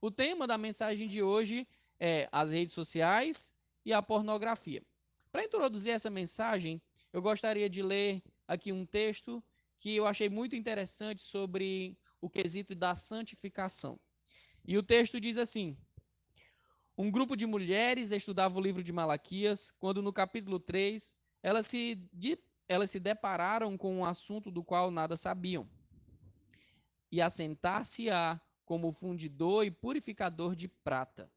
O tema da mensagem de hoje é as redes sociais e a pornografia. Para introduzir essa mensagem, eu gostaria de ler aqui um texto que eu achei muito interessante sobre o quesito da santificação. E o texto diz assim: um grupo de mulheres estudava o livro de Malaquias, quando no capítulo 3 elas se depararam com um assunto do qual nada sabiam. E assentar-se-á como fundidor e purificador de prata.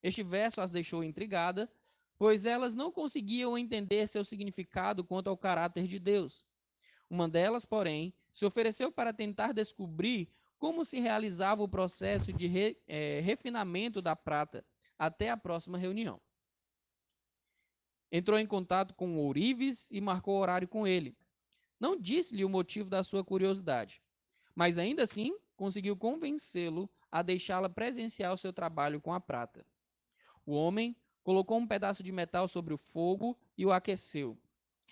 Este verso as deixou intrigada, pois elas não conseguiam entender seu significado quanto ao caráter de Deus. Uma delas, porém, se ofereceu para tentar descobrir como se realizava o processo de refinamento da prata até a próxima reunião. Entrou em contato com o ourives e marcou horário com ele. Não disse-lhe o motivo da sua curiosidade, mas ainda assim conseguiu convencê-lo a deixá-la presenciar o seu trabalho com a prata. O homem colocou um pedaço de metal sobre o fogo e o aqueceu.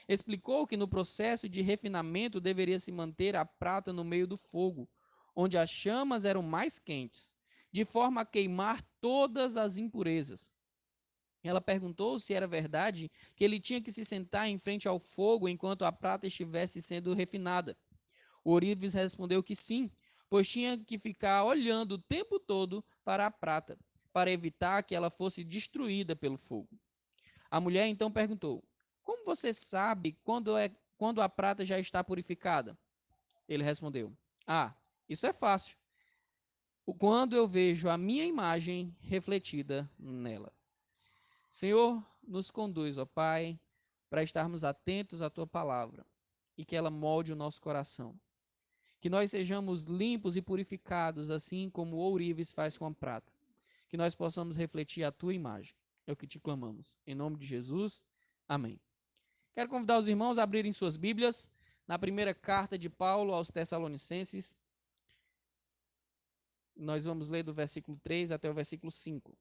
Explicou que no processo de refinamento deveria se manter a prata no meio do fogo, onde as chamas eram mais quentes, de forma a queimar todas as impurezas. Ela perguntou se era verdade que ele tinha que se sentar em frente ao fogo enquanto a prata estivesse sendo refinada. O ourives respondeu que sim, pois tinha que ficar olhando o tempo todo para a prata, para evitar que ela fosse destruída pelo fogo. A mulher então perguntou: como você sabe quando a prata já está purificada? Ele respondeu: ah, isso é fácil. Quando eu vejo a minha imagem refletida nela. Senhor, nos conduz, ó Pai, para estarmos atentos à tua palavra e que ela molde o nosso coração. Que nós sejamos limpos e purificados, assim como o ourives faz com a prata. Que nós possamos refletir a tua imagem. É o que te clamamos. Em nome de Jesus, amém. Quero convidar os irmãos a abrirem suas Bíblias na primeira carta de Paulo aos Tessalonicenses. Nós vamos ler do versículo 3 até o versículo 5.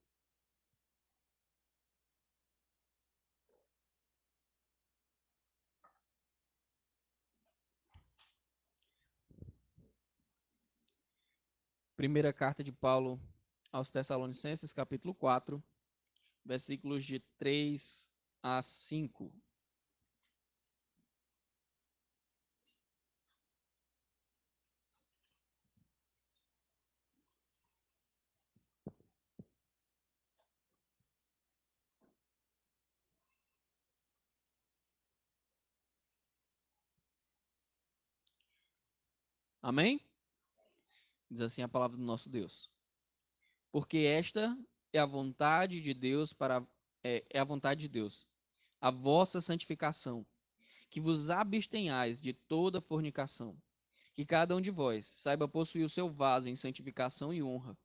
Primeira carta de Paulo aos Tessalonicenses, capítulo 4, versículos de 3 a 5. Amém? Diz assim a palavra do nosso Deus. Porque esta é a vontade de Deus é a vontade de Deus, a vossa santificação, que vos abstenhais de toda fornicação, que cada um de vós saiba possuir o seu vaso em santificação e honra,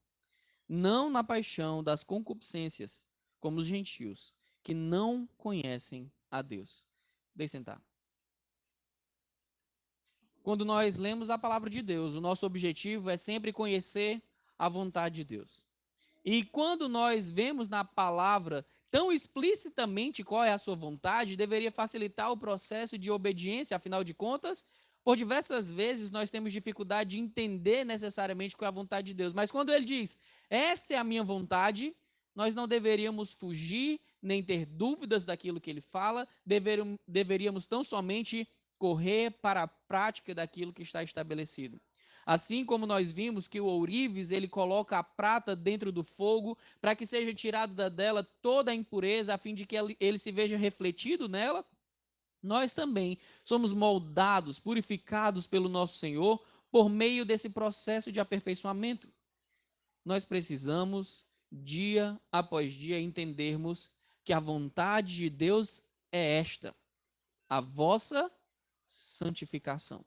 não na paixão das concupiscências, como os gentios, que não conhecem a Deus. Deixe sentar. Quando nós lemos a palavra de Deus, o nosso objetivo é sempre conhecer a vontade de Deus. E quando nós vemos na palavra tão explicitamente qual é a sua vontade, deveria facilitar o processo de obediência, afinal de contas, por diversas vezes nós temos dificuldade de entender necessariamente qual é a vontade de Deus. Mas quando ele diz, essa é a minha vontade, nós não deveríamos fugir, nem ter dúvidas daquilo que ele fala, deveríamos tão somente correr para a prática daquilo que está estabelecido. Assim como nós vimos que o ourives, ele coloca a prata dentro do fogo para que seja tirada dela toda a impureza, a fim de que ele se veja refletido nela, nós também somos moldados, purificados pelo nosso Senhor por meio desse processo de aperfeiçoamento. Nós precisamos, dia após dia, entendermos que a vontade de Deus é esta, a vossa santificação.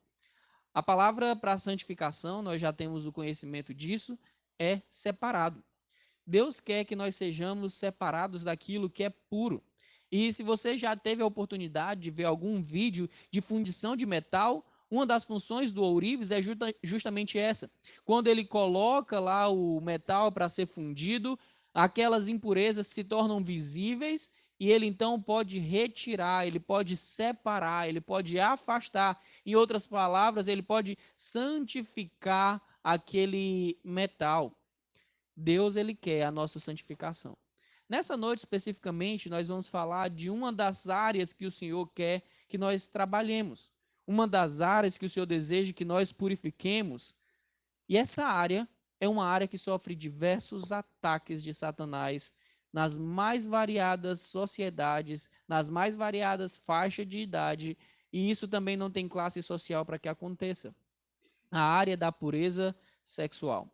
A palavra para santificação, nós já temos o conhecimento disso, é separado. Deus quer que nós sejamos separados daquilo que é puro. E se você já teve a oportunidade de ver algum vídeo de fundição de metal, uma das funções do ourives é justamente essa. Quando ele coloca lá o metal para ser fundido, aquelas impurezas se tornam visíveis e ele então pode retirar, ele pode separar, ele pode afastar. Em outras palavras, ele pode santificar aquele metal. Deus, ele quer a nossa santificação. Nessa noite, especificamente, nós vamos falar de uma das áreas que o Senhor quer que nós trabalhemos. Uma das áreas que o Senhor deseja que nós purifiquemos. E essa área é uma área que sofre diversos ataques de Satanás nas mais variadas sociedades, nas mais variadas faixas de idade, e isso também não tem classe social para que aconteça. A área da pureza sexual.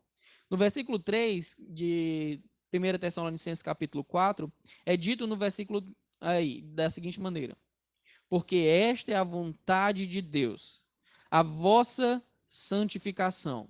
No versículo 3 de 1 Tessalonicenses capítulo 4, é dito no versículo aí, da seguinte maneira: porque esta é a vontade de Deus, a vossa santificação.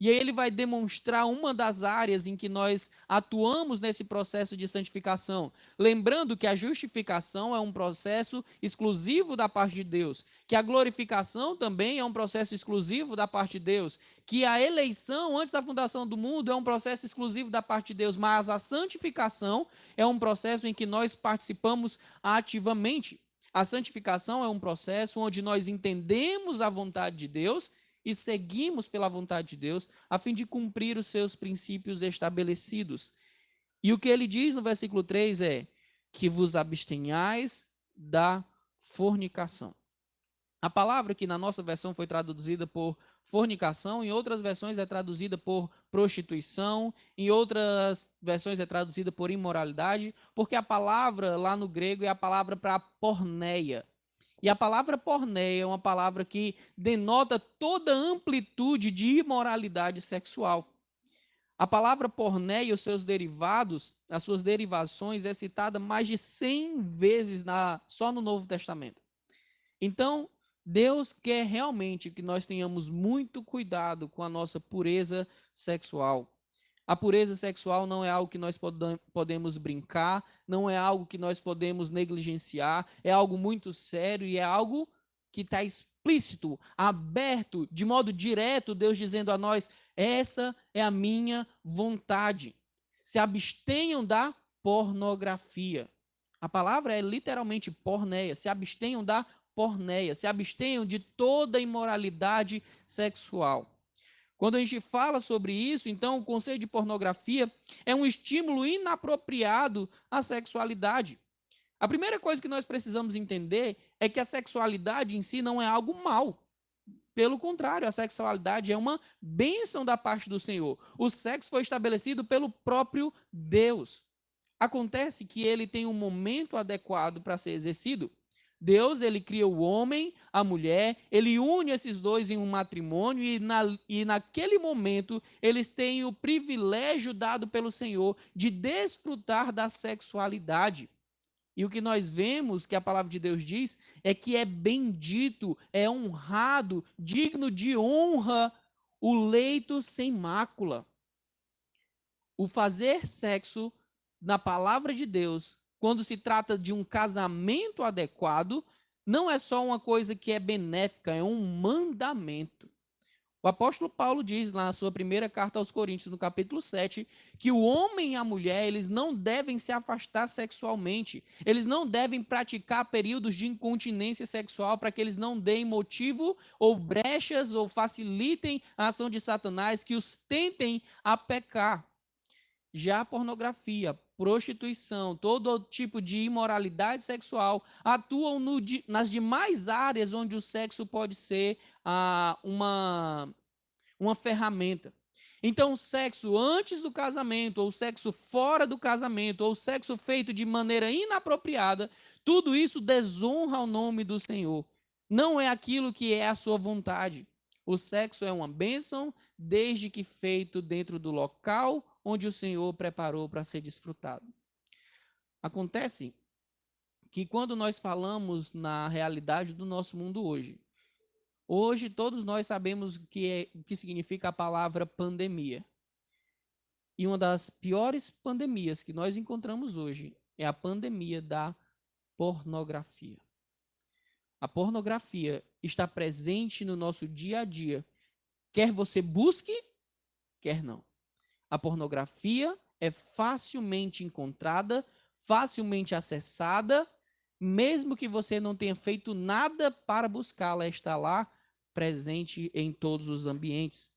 E aí ele vai demonstrar uma das áreas em que nós atuamos nesse processo de santificação. Lembrando que a justificação é um processo exclusivo da parte de Deus, que a glorificação também é um processo exclusivo da parte de Deus, que a eleição antes da fundação do mundo é um processo exclusivo da parte de Deus, mas a santificação é um processo em que nós participamos ativamente. A santificação é um processo onde nós entendemos a vontade de Deus e seguimos pela vontade de Deus, a fim de cumprir os seus princípios estabelecidos. E o que ele diz no versículo 3 é: que vos abstenhais da fornicação. A palavra que na nossa versão foi traduzida por fornicação, em outras versões é traduzida por prostituição, em outras versões é traduzida por imoralidade, porque a palavra lá no grego é a palavra para porneia. E a palavra porneia é uma palavra que denota toda a amplitude de imoralidade sexual. A palavra porneia e os seus derivados, as suas derivações, é citada mais de 100 vezes só no Novo Testamento. Então, Deus quer realmente que nós tenhamos muito cuidado com a nossa pureza sexual. A pureza sexual não é algo que nós podemos brincar, não é algo que nós podemos negligenciar, é algo muito sério e é algo que está explícito, aberto, de modo direto, Deus dizendo a nós: essa é a minha vontade. Se abstenham da pornografia. A palavra é literalmente porneia, se abstenham da porneia, se abstenham de toda imoralidade sexual. Quando a gente fala sobre isso, então o conceito de pornografia é um estímulo inapropriado à sexualidade. A primeira coisa que nós precisamos entender é que a sexualidade em si não é algo mal. Pelo contrário, a sexualidade é uma bênção da parte do Senhor. O sexo foi estabelecido pelo próprio Deus. Acontece que ele tem um momento adequado para ser exercido. Deus, ele cria o homem, a mulher, ele une esses dois em um matrimônio e naquele momento eles têm o privilégio dado pelo Senhor de desfrutar da sexualidade. E o que nós vemos que a palavra de Deus diz é que é bendito, é honrado, digno de honra o leito sem mácula. O fazer sexo, na palavra de Deus, quando se trata de um casamento adequado, não é só uma coisa que é benéfica, é um mandamento. O apóstolo Paulo diz lá na sua primeira carta aos Coríntios, no capítulo 7, que o homem e a mulher, eles não devem se afastar sexualmente. Eles não devem praticar períodos de incontinência sexual para que eles não deem motivo ou brechas ou facilitem a ação de Satanás que os tentem a pecar. Já a pornografia, prostituição, todo tipo de imoralidade sexual atuam nas demais áreas onde o sexo pode ser uma ferramenta. Então, o sexo antes do casamento, ou o sexo fora do casamento, ou o sexo feito de maneira inapropriada, tudo isso desonra o nome do Senhor. Não é aquilo que é a sua vontade. O sexo é uma bênção, desde que feito dentro do local onde o Senhor preparou para ser desfrutado. Acontece que quando nós falamos na realidade do nosso mundo hoje todos nós sabemos o que significa a palavra pandemia. E uma das piores pandemias que nós encontramos hoje é a pandemia da pornografia. A pornografia está presente no nosso dia a dia, quer você busque, quer não. A pornografia é facilmente encontrada, facilmente acessada, mesmo que você não tenha feito nada para buscá-la, está lá presente em todos os ambientes.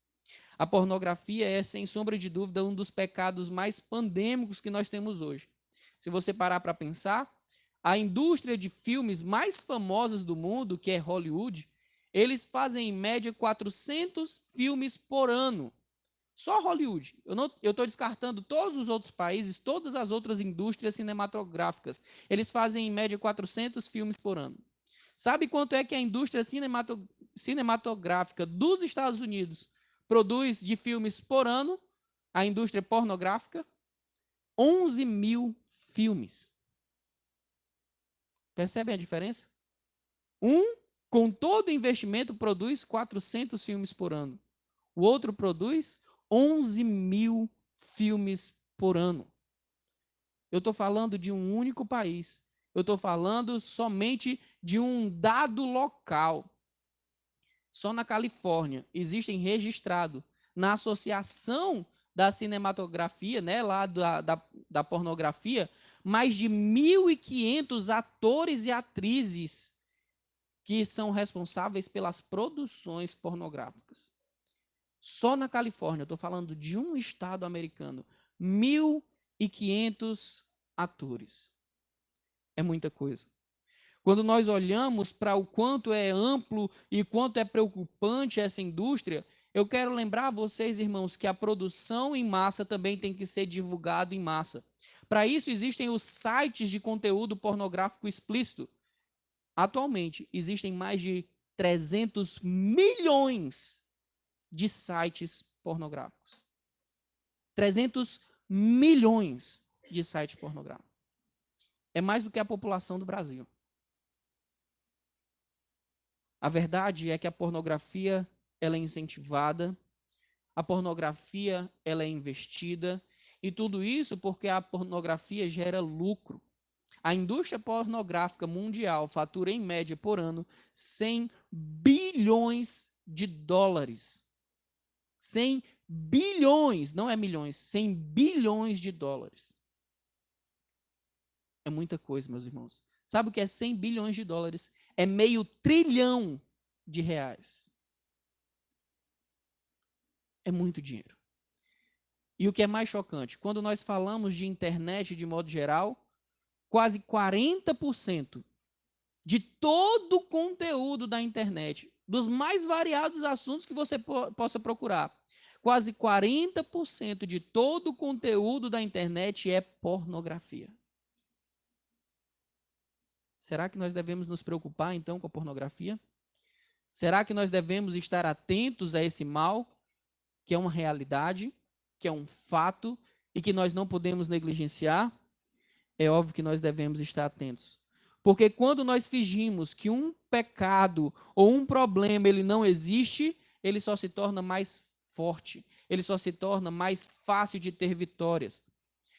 A pornografia é, sem sombra de dúvida, um dos pecados mais pandêmicos que nós temos hoje. Se você parar para pensar, a indústria de filmes mais famosas do mundo, que é Hollywood, eles fazem em média 400 filmes por ano. Só Hollywood. Eu estou descartando todos os outros países, todas as outras indústrias cinematográficas. Eles fazem em média 400 filmes por ano. Sabe quanto é que a indústria cinematográfica dos Estados Unidos produz de filmes por ano? A indústria pornográfica? 11 mil filmes. Percebem a diferença? Um, com todo o investimento, produz 400 filmes por ano. O outro produz 11 mil filmes por ano. Eu estou falando de um único país. Eu estou falando somente de um dado local. Só na Califórnia existem registrados na Associação da Cinematografia, né, lá da pornografia, mais de 1.500 atores e atrizes que são responsáveis pelas produções pornográficas. Só na Califórnia, eu estou falando de um estado americano, 1.500 atores. É muita coisa. Quando nós olhamos para o quanto é amplo e quanto é preocupante essa indústria, eu quero lembrar a vocês, irmãos, que a produção em massa também tem que ser divulgada em massa. Para isso existem os sites de conteúdo pornográfico explícito. Atualmente existem mais de 300 milhões de sites pornográficos. 300 milhões de sites pornográficos. É mais do que a população do Brasil. A verdade é que a pornografia ela é incentivada, a pornografia ela é investida, e tudo isso porque a pornografia gera lucro. A indústria pornográfica mundial fatura em média por ano 100 bilhões de dólares. 100 bilhões, não é milhões, 100 bilhões de dólares. É muita coisa, meus irmãos. Sabe o que é 100 bilhões de dólares? É meio trilhão de reais. É muito dinheiro. E o que é mais chocante, quando nós falamos de internet de modo geral, quase 40% de todo o conteúdo da internet, dos mais variados assuntos que você possa procurar, quase 40% de todo o conteúdo da internet é pornografia. Será que nós devemos nos preocupar então com a pornografia? Será que nós devemos estar atentos a esse mal, que é uma realidade, que é um fato e que nós não podemos negligenciar? É óbvio que nós devemos estar atentos. Porque quando nós fingimos que um pecado ou um problema ele não existe, ele só se torna mais forte, ele só se torna mais fácil de ter vitórias.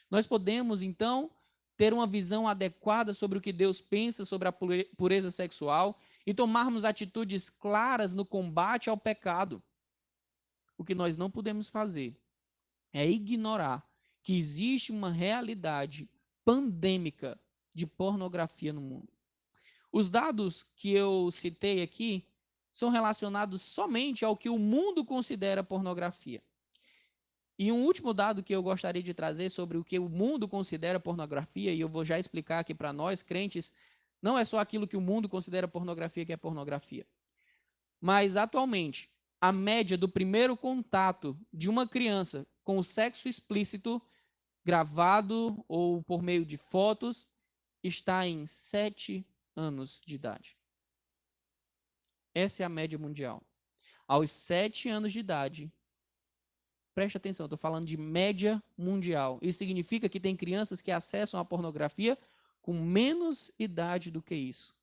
Nós podemos, então, ter uma visão adequada sobre o que Deus pensa sobre a pureza sexual e tomarmos atitudes claras no combate ao pecado. O que nós não podemos fazer é ignorar que existe uma realidade pandêmica de pornografia no mundo. Os dados que eu citei aqui são relacionados somente ao que o mundo considera pornografia. E um último dado que eu gostaria de trazer sobre o que o mundo considera pornografia, e eu vou já explicar aqui para nós, crentes, não é só aquilo que o mundo considera pornografia que é pornografia. Mas, atualmente, a média do primeiro contato de uma criança com o sexo explícito, gravado ou por meio de fotos, está em 7 anos de idade. Essa é a média mundial. Aos 7 anos de idade, preste atenção, estou falando de média mundial. Isso significa que tem crianças que acessam a pornografia com menos idade do que isso.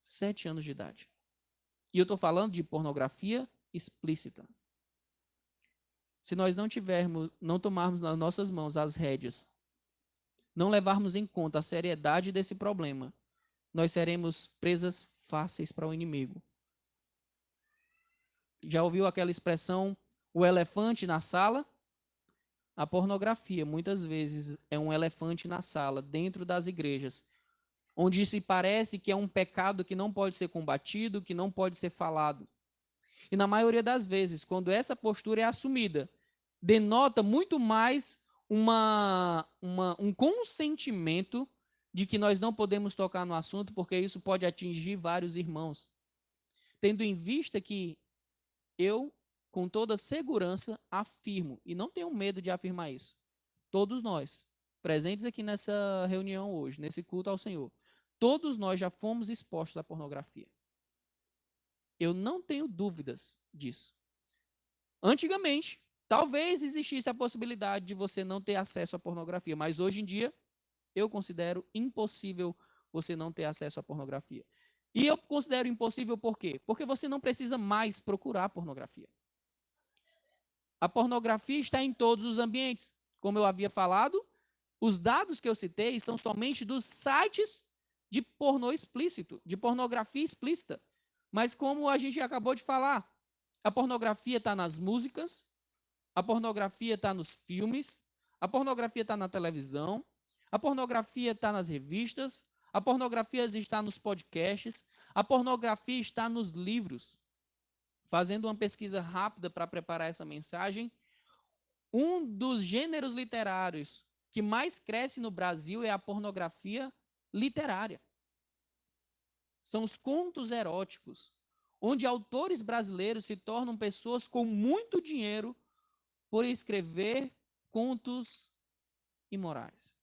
7 anos de idade. E eu estou falando de pornografia explícita. Se nós não tomarmos nas nossas mãos as rédeas, não levarmos em conta a seriedade desse problema, nós seremos presas fáceis para o inimigo. Já ouviu aquela expressão, o elefante na sala? A pornografia, muitas vezes, é um elefante na sala, dentro das igrejas, onde se parece que é um pecado que não pode ser combatido, que não pode ser falado. E na maioria das vezes, quando essa postura é assumida, denota muito mais um consentimento de que nós não podemos tocar no assunto, porque isso pode atingir vários irmãos. Tendo em vista que eu, com toda segurança, afirmo, e não tenho medo de afirmar isso, todos nós, presentes aqui nessa reunião hoje, nesse culto ao Senhor, todos nós já fomos expostos à pornografia. Eu não tenho dúvidas disso. Antigamente, talvez existisse a possibilidade de você não ter acesso à pornografia, mas hoje em dia, eu considero impossível você não ter acesso à pornografia. E eu considero impossível por quê? Porque você não precisa mais procurar pornografia. A pornografia está em todos os ambientes. Como eu havia falado, os dados que eu citei são somente dos sites de pornô explícito, de pornografia explícita. Mas como a gente acabou de falar, a pornografia está nas músicas, a pornografia está nos filmes, a pornografia está na televisão, a pornografia está nas revistas, a pornografia está nos podcasts, a pornografia está nos livros. Fazendo uma pesquisa rápida para preparar essa mensagem, um dos gêneros literários que mais cresce no Brasil é a pornografia literária. São os contos eróticos, onde autores brasileiros se tornam pessoas com muito dinheiro por escrever contos imorais.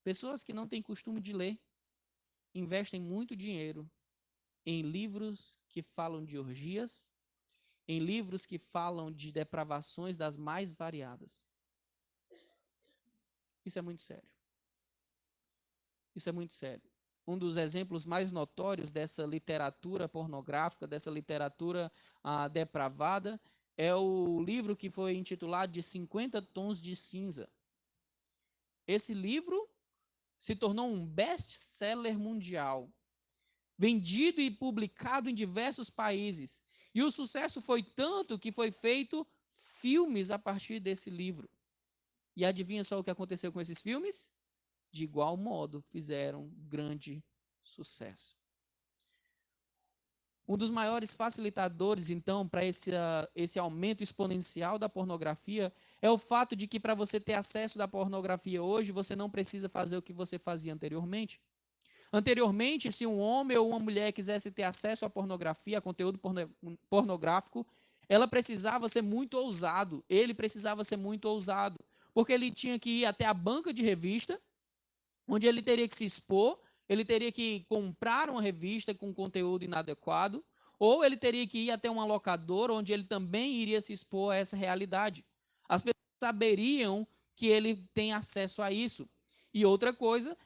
Pessoas que não têm costume de ler investem muito dinheiro em livros que falam de orgias, em livros que falam de depravações das mais variadas. Isso é muito sério. Isso é muito sério. Um dos exemplos mais notórios dessa literatura pornográfica, dessa literatura depravada, é o livro que foi intitulado de 50 Tons de Cinza. Esse livro se tornou um best-seller mundial, vendido e publicado em diversos países. E o sucesso foi tanto que foi feito filmes a partir desse livro. E adivinha só o que aconteceu com esses filmes? De igual modo, fizeram grande sucesso. Um dos maiores facilitadores, então, para esse aumento exponencial da pornografia é o fato de que, para você ter acesso da pornografia hoje, você não precisa fazer o que você fazia anteriormente. Anteriormente, se um homem ou uma mulher quisesse ter acesso à pornografia, a conteúdo pornográfico, ela precisava ser muito ousado, ele precisava ser muito ousado, porque ele tinha que ir até a banca de revista, onde ele teria que se expor, ele teria que comprar uma revista com conteúdo inadequado, ou ele teria que ir até uma locadora, onde ele também iria se expor a essa realidade. As pessoas saberiam que ele tem acesso a isso. E outra coisa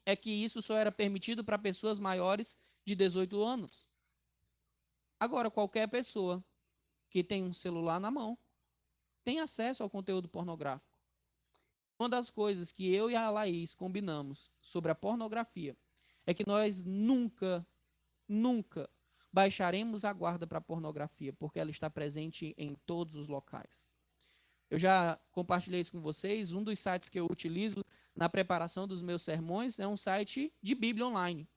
é que isso só era permitido para pessoas maiores de 18 anos. Agora, qualquer pessoa que tem um celular na mão tem acesso ao conteúdo pornográfico. Uma das coisas que eu e a Laís combinamos sobre a pornografia é que nós nunca baixaremos a guarda para a pornografia, porque ela está presente em todos os locais. Eu já compartilhei isso com vocês. Um dos sites que eu utilizo na preparação dos meus sermões é um site de Bíblia online.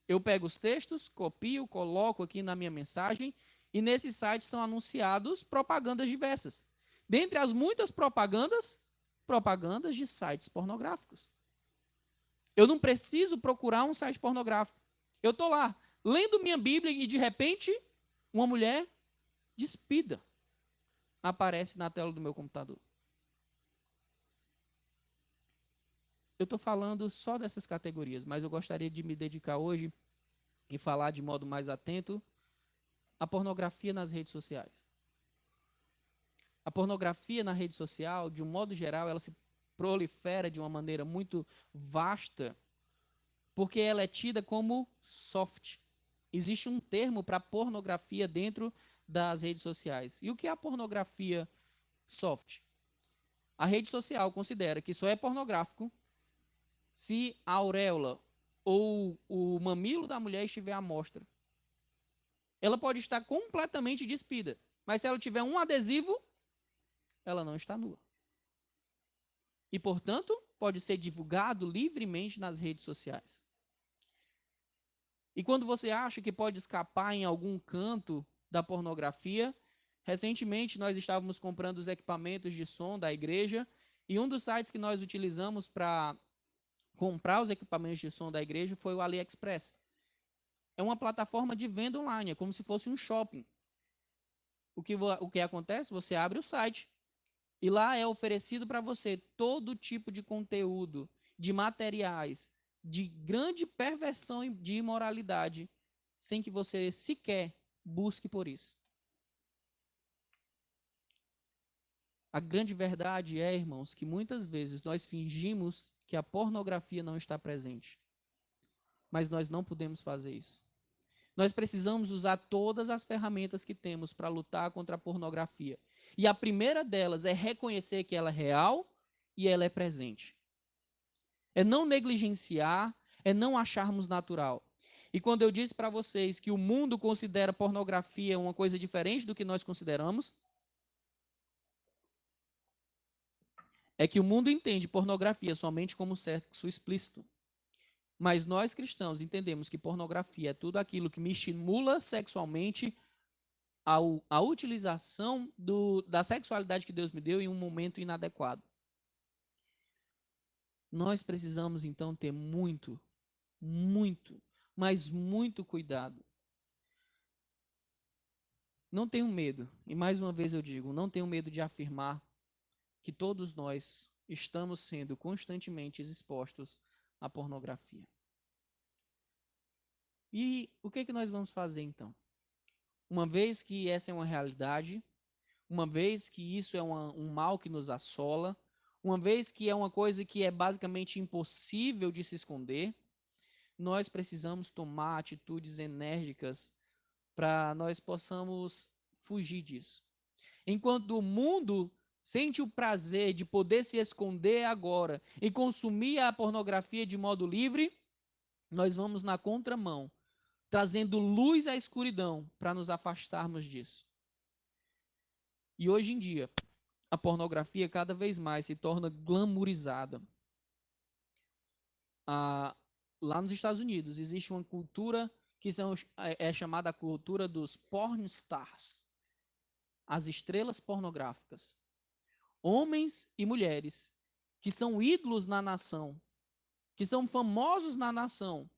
Eu pego os textos, copio, coloco aqui na minha mensagem e nesse site são anunciados propagandas diversas. Dentre as muitas propagandas de sites pornográficos. Eu não preciso procurar um site pornográfico. Eu estou lá, lendo minha Bíblia e de repente uma mulher despida aparece na tela do meu computador. Eu estou falando só dessas categorias, mas eu gostaria de me dedicar hoje e falar de modo mais atento à pornografia nas redes sociais. A pornografia na rede social, de um modo geral, ela se prolifera de uma maneira muito vasta, porque ela é tida como soft. Existe um termo para pornografia dentro das redes sociais. E o que é a pornografia soft? A rede social considera que só é pornográfico se a auréola ou o mamilo da mulher estiver à mostra. Ela pode estar completamente despida, mas se ela tiver um adesivo, ela não está nua. E, portanto, pode ser divulgado livremente nas redes sociais. E quando você acha que pode escapar em algum canto da pornografia, recentemente nós estávamos comprando os equipamentos de som da igreja e um dos sites que nós utilizamos para comprar os equipamentos de som da igreja foi o AliExpress. É uma plataforma de venda online, é como se fosse um shopping. O que acontece? Você abre o site e lá é oferecido para você todo tipo de conteúdo, de materiais, de grande perversão e de imoralidade, sem que você sequer busque por isso. A grande verdade é, irmãos, que muitas vezes nós fingimos que a pornografia não está presente, mas nós não podemos fazer isso. Nós precisamos usar todas as ferramentas que temos para lutar contra a pornografia. E a primeira delas é reconhecer que ela é real e ela é presente. É não negligenciar, é não acharmos natural. E quando eu disse para vocês que o mundo considera pornografia uma coisa diferente do que nós consideramos, é que o mundo entende pornografia somente como sexo explícito. Mas nós cristãos entendemos que pornografia é tudo aquilo que me estimula sexualmente a utilização da sexualidade que Deus me deu em um momento inadequado. Nós precisamos então ter muito, muito, mas muito cuidado. Não tenho medo, e mais uma vez eu digo, não tenho medo de afirmar que todos nós estamos sendo constantemente expostos à pornografia. E o que é que nós vamos fazer então? Uma vez que essa é uma realidade, uma vez que isso é um mal que nos assola, uma vez que é uma coisa que é basicamente impossível de se esconder, nós precisamos tomar atitudes enérgicas para nós possamos fugir disso. Enquanto o mundo sente o prazer de poder se esconder agora e consumir a pornografia de modo livre, nós vamos na contramão, trazendo luz à escuridão para nos afastarmos disso. E hoje em dia, a pornografia cada vez mais se torna glamourizada. Lá nos Estados Unidos existe uma cultura que é chamada a cultura dos porn stars, as estrelas pornográficas. Homens e mulheres que são ídolos na nação, que são famosos na nação,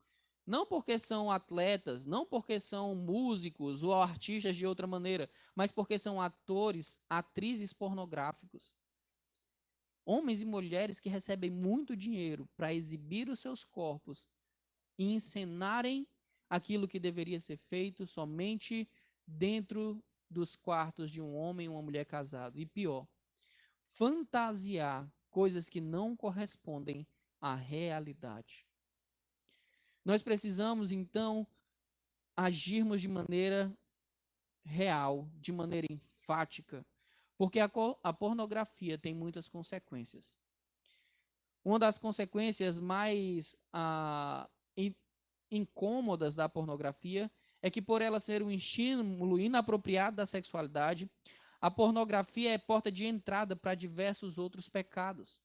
não porque são atletas, não porque são músicos ou artistas de outra maneira, mas porque são atores, atrizes pornográficos. Homens e mulheres que recebem muito dinheiro para exibir os seus corpos e encenarem aquilo que deveria ser feito somente dentro dos quartos de um homem e uma mulher casado. E pior, fantasiar coisas que não correspondem à realidade. Nós precisamos, então, agirmos de maneira real, de maneira enfática, porque a pornografia tem muitas consequências. Uma das consequências mais incômodas da pornografia é que, por ela ser um estímulo inapropriado da sexualidade, a pornografia é porta de entrada para diversos outros pecados.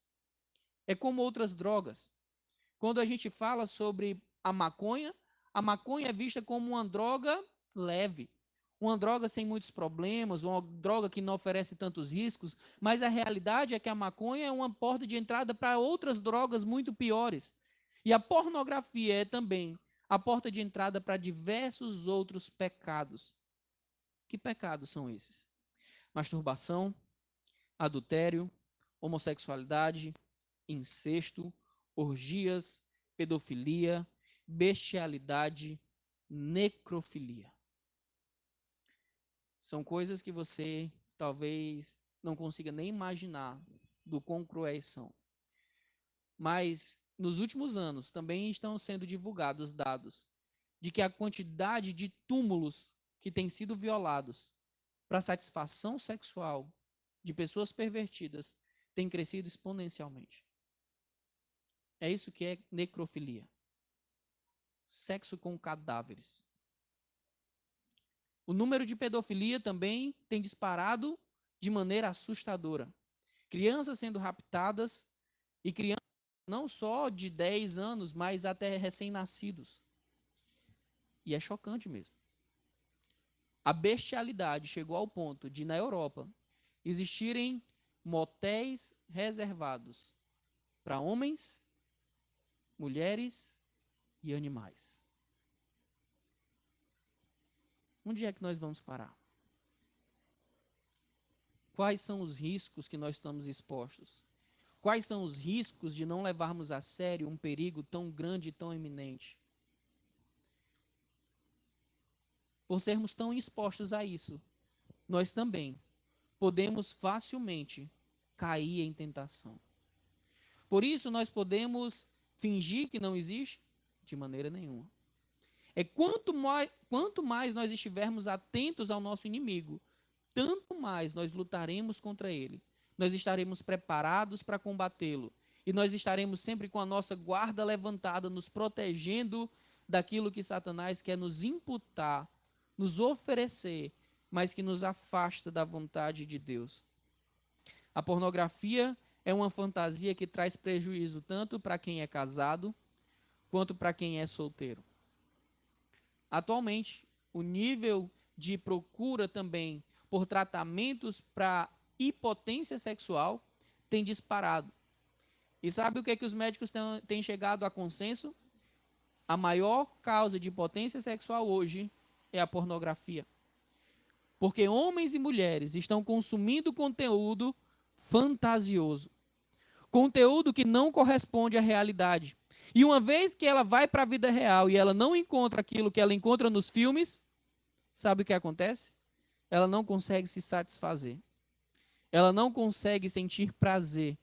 É como outras drogas. Quando a gente fala sobre a maconha é vista como uma droga leve, uma droga sem muitos problemas, uma droga que não oferece tantos riscos, mas a realidade é que a maconha é uma porta de entrada para outras drogas muito piores. E a pornografia é também a porta de entrada para diversos outros pecados. Que pecados são esses? Masturbação, adultério, homossexualidade, incesto, orgias, pedofilia, bestialidade, necrofilia. São coisas que você talvez não consiga nem imaginar do quão cruéis são. Mas nos últimos anos também estão sendo divulgados dados de que a quantidade de túmulos que têm sido violados para satisfação sexual de pessoas pervertidas tem crescido exponencialmente. É isso que é necrofilia. Sexo com cadáveres. O número de pedofilia também tem disparado de maneira assustadora. Crianças sendo raptadas e crianças não só de 10 anos, mas até recém-nascidos. E é chocante mesmo. A bestialidade chegou ao ponto de, na Europa, existirem motéis reservados para homens, mulheres e animais. Onde é que nós vamos parar? Quais são os riscos que nós estamos expostos? Quais são os riscos de não levarmos a sério um perigo tão grande e tão iminente? Por sermos tão expostos a isso, nós também podemos facilmente cair em tentação. Por isso, nós podemos fingir que não existe? De maneira nenhuma. Quanto mais nós estivermos atentos ao nosso inimigo, tanto mais nós lutaremos contra ele. Nós estaremos preparados para combatê-lo. E nós estaremos sempre com a nossa guarda levantada, nos protegendo daquilo que Satanás quer nos imputar, nos oferecer, mas que nos afasta da vontade de Deus. A pornografia é uma fantasia que traz prejuízo tanto para quem é casado, quanto para quem é solteiro. Atualmente, o nível de procura também por tratamentos para hipotência sexual tem disparado. E sabe o que é que os médicos têm chegado a consenso? A maior causa de impotência sexual hoje é a pornografia. Porque homens e mulheres estão consumindo conteúdo fantasioso. Conteúdo que não corresponde à realidade. E uma vez que ela vai para a vida real e ela não encontra aquilo que ela encontra nos filmes, sabe o que acontece? Ela não consegue se satisfazer. Ela não consegue sentir prazer.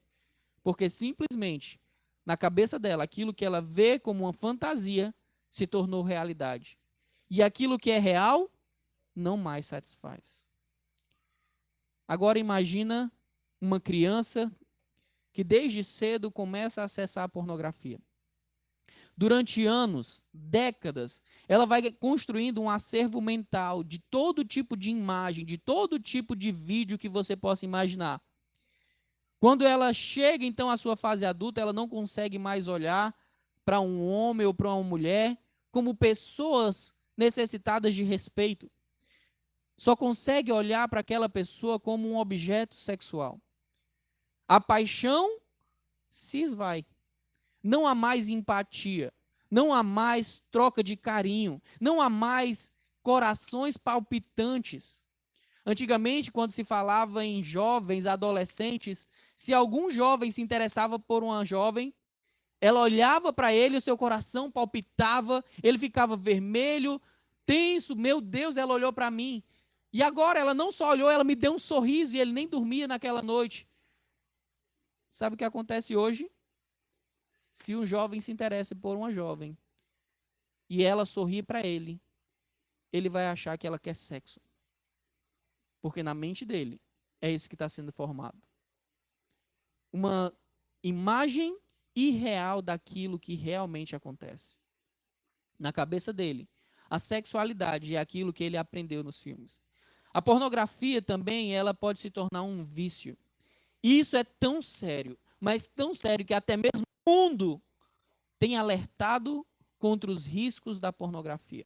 Porque simplesmente, na cabeça dela, aquilo que ela vê como uma fantasia se tornou realidade. E aquilo que é real não mais satisfaz. Agora imagina uma criança que desde cedo começa a acessar a pornografia. Durante anos, décadas, ela vai construindo um acervo mental de todo tipo de imagem, de todo tipo de vídeo que você possa imaginar. Quando ela chega, então, à sua fase adulta, ela não consegue mais olhar para um homem ou para uma mulher como pessoas necessitadas de respeito. Só consegue olhar para aquela pessoa como um objeto sexual. A paixão se esvai. Não há mais empatia. Não há mais troca de carinho. Não há mais corações palpitantes. Antigamente, quando se falava em jovens, adolescentes, se algum jovem se interessava por uma jovem, ela olhava para ele, o seu coração palpitava, ele ficava vermelho, tenso. Meu Deus, ela olhou para mim. E agora ela não só olhou, ela me deu um sorriso e ele nem dormia naquela noite. Sabe o que acontece hoje? Se um jovem se interessa por uma jovem e ela sorri para ele, ele vai achar que ela quer sexo. Porque na mente dele é isso que está sendo formado. Uma imagem irreal daquilo que realmente acontece. Na cabeça dele, a sexualidade é aquilo que ele aprendeu nos filmes. A pornografia também, ela pode se tornar um vício. E isso é tão sério, mas tão sério que até mesmo o mundo tem alertado contra os riscos da pornografia.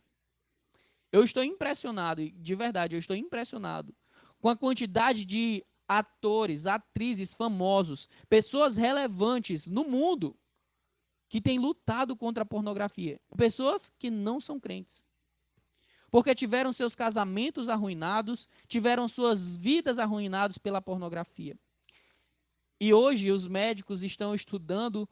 Eu estou impressionado, de verdade, eu estou impressionado com a quantidade de atores, atrizes famosos, pessoas relevantes no mundo que têm lutado contra a pornografia. Pessoas que não são crentes. Porque tiveram seus casamentos arruinados, tiveram suas vidas arruinadas pela pornografia. E hoje os médicos estão estudando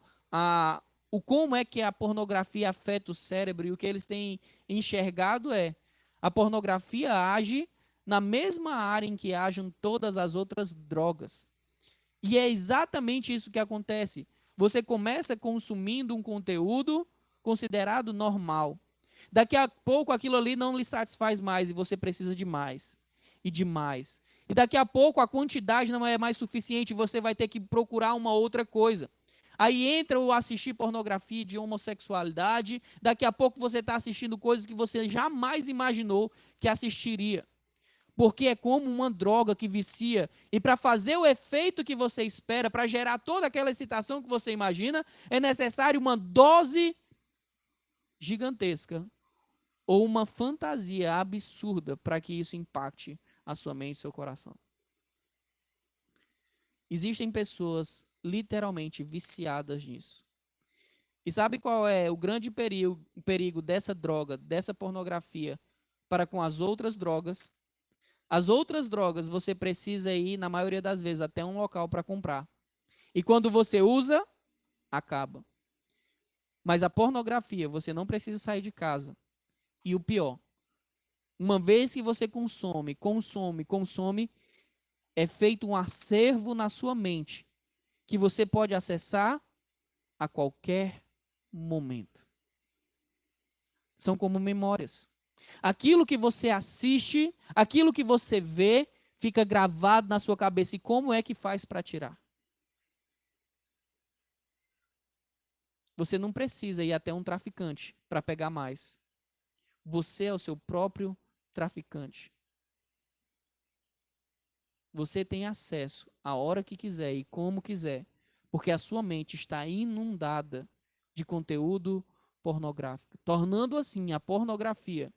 como é que a pornografia afeta o cérebro, e o que eles têm enxergado é a pornografia age na mesma área em que agem todas as outras drogas. E é exatamente isso que acontece. Você começa consumindo um conteúdo considerado normal. Daqui a pouco aquilo ali não lhe satisfaz mais e você precisa de mais e de mais. E daqui a pouco a quantidade não é mais suficiente e você vai ter que procurar uma outra coisa. Aí entra o assistir pornografia de homossexualidade, daqui a pouco você está assistindo coisas que você jamais imaginou que assistiria. Porque é como uma droga que vicia, e para fazer o efeito que você espera, para gerar toda aquela excitação que você imagina, é necessário uma dose gigantesca ou uma fantasia absurda para que isso impacte a sua mente e seu coração. Existem pessoas literalmente viciadas nisso. E sabe qual é o grande perigo dessa droga, dessa pornografia, para com as outras drogas? As outras drogas você precisa ir, na maioria das vezes, até um local para comprar. E quando você usa, acaba. Mas a pornografia, você não precisa sair de casa. E o pior, uma vez que você consome, é feito um acervo na sua mente que você pode acessar a qualquer momento. São como memórias. Aquilo que você assiste, aquilo que você vê, fica gravado na sua cabeça. E como é que faz para tirar? Você não precisa ir até um traficante para pegar mais. Você é o seu próprio traficante. Você tem acesso a hora que quiser e como quiser, porque a sua mente está inundada de conteúdo pornográfico, tornando assim a pornografia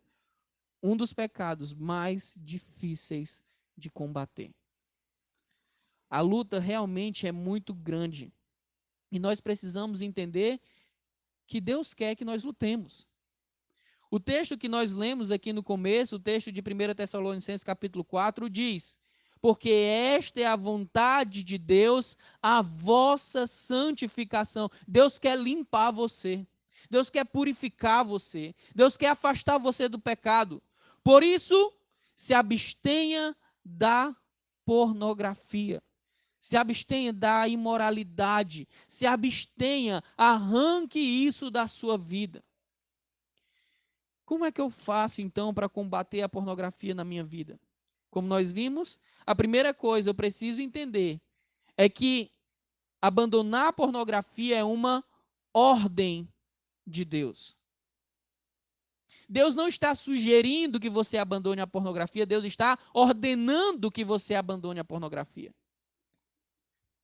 um dos pecados mais difíceis de combater. A luta realmente é muito grande e nós precisamos entender que Deus quer que nós lutemos. O texto que nós lemos aqui no começo, o texto de 1 Tessalonicenses capítulo 4, diz: porque esta é a vontade de Deus, a vossa santificação. Deus quer limpar você. Deus quer purificar você. Deus quer afastar você do pecado. Por isso, se abstenha da pornografia. Se abstenha da imoralidade. Se abstenha, arranque isso da sua vida. Como é que eu faço então para combater a pornografia na minha vida? Como nós vimos, a primeira coisa eu preciso entender é que abandonar a pornografia é uma ordem de Deus. Deus não está sugerindo que você abandone a pornografia, Deus está ordenando que você abandone a pornografia.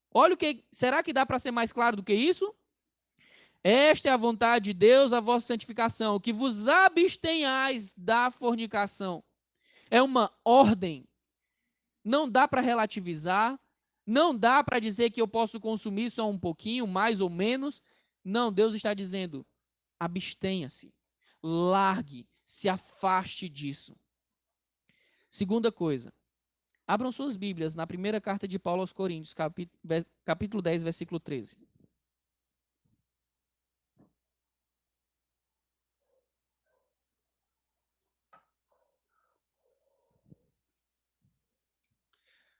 Olha o que, será que dá para ser mais claro do que isso? Esta é a vontade de Deus, a vossa santificação, que vos abstenhais da fornicação. É uma ordem. Não dá para relativizar, não dá para dizer que eu posso consumir só um pouquinho, mais ou menos. Não, Deus está dizendo: abstenha-se, largue, se afaste disso. Segunda coisa, abram suas Bíblias na primeira carta de Paulo aos Coríntios, capítulo 10, versículo 13.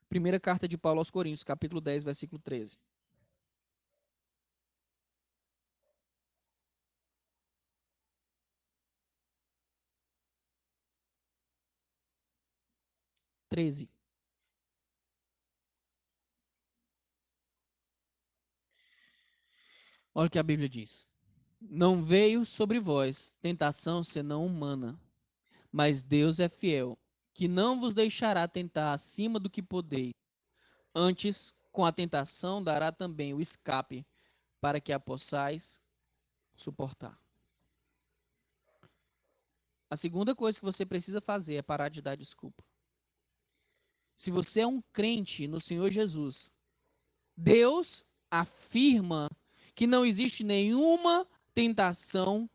Primeira carta de Paulo aos Coríntios, capítulo 10, versículo 13. 13. Olha o que a Bíblia diz. Não veio sobre vós tentação senão humana, mas Deus é fiel, que não vos deixará tentar acima do que podeis. Antes, com a tentação, dará também o escape, para que a possais suportar. A segunda coisa que você precisa fazer é parar de dar desculpa. Se você é um crente no Senhor Jesus, Deus afirma que não existe nenhuma tentação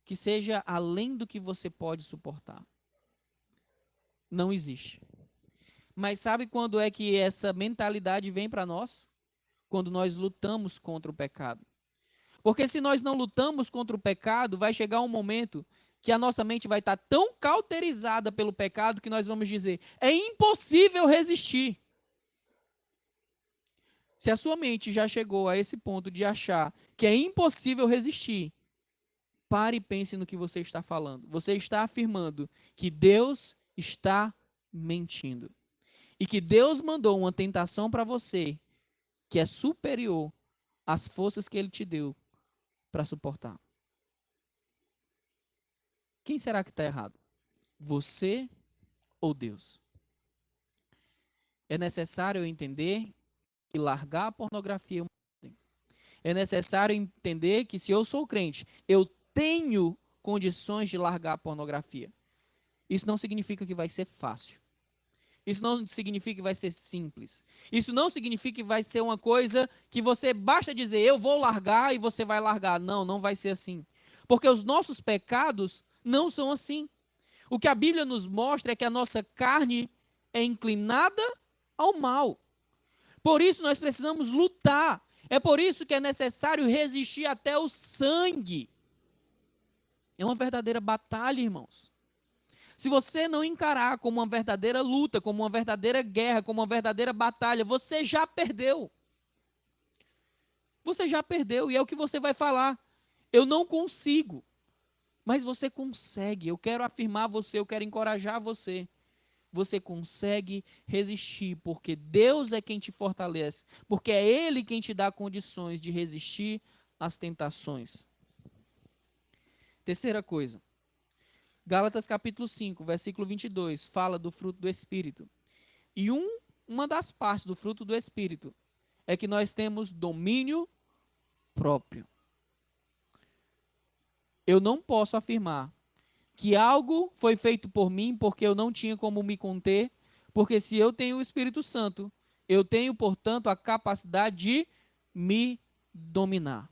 que seja além do que você pode suportar. Não existe. Mas sabe quando é que essa mentalidade vem para nós? Quando nós lutamos contra o pecado. Porque se nós não lutamos contra o pecado, vai chegar um momento que a nossa mente vai estar tão cauterizada pelo pecado que nós vamos dizer: é impossível resistir. Se a sua mente já chegou a esse ponto de achar que é impossível resistir, pare e pense no que você está falando. Você está afirmando que Deus está mentindo. E que Deus mandou uma tentação para você que é superior às forças que Ele te deu para suportar. Quem será que está errado? Você ou Deus? É necessário entender que largar a pornografia é uma ordem. É necessário entender que se eu sou crente, eu tenho condições de largar a pornografia. Isso não significa que vai ser fácil. Isso não significa que vai ser simples. Isso não significa que vai ser uma coisa que você basta dizer, eu vou largar e você vai largar. Não, não vai ser assim. Porque os nossos pecados não são assim. O que a Bíblia nos mostra é que a nossa carne é inclinada ao mal. Por isso nós precisamos lutar. É por isso que é necessário resistir até o sangue. É uma verdadeira batalha, irmãos. Se você não encarar como uma verdadeira luta, como uma verdadeira guerra, como uma verdadeira batalha, você já perdeu. Você já perdeu e é o que você vai falar. Eu não consigo, mas você consegue. Eu quero afirmar você, eu quero encorajar você. Você consegue resistir, porque Deus é quem te fortalece, porque é Ele quem te dá condições de resistir às tentações. Terceira coisa, Gálatas capítulo 5, versículo 22, fala do fruto do Espírito. E uma das partes do fruto do Espírito é que nós temos domínio próprio. Eu não posso afirmar que algo foi feito por mim porque eu não tinha como me conter, porque se eu tenho o Espírito Santo, eu tenho, portanto, a capacidade de me dominar.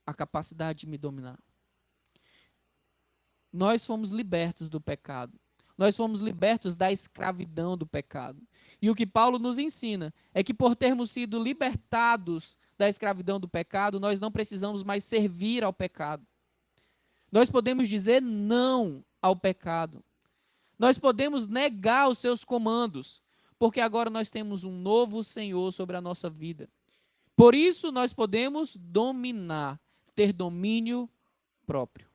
A capacidade de me dominar. Nós fomos libertos do pecado. Nós fomos libertos da escravidão do pecado. E o que Paulo nos ensina é que por termos sido libertados da escravidão do pecado, nós não precisamos mais servir ao pecado. Nós podemos dizer não ao pecado. Nós podemos negar os seus comandos, porque agora nós temos um novo Senhor sobre a nossa vida. Por isso nós podemos dominar, ter domínio próprio.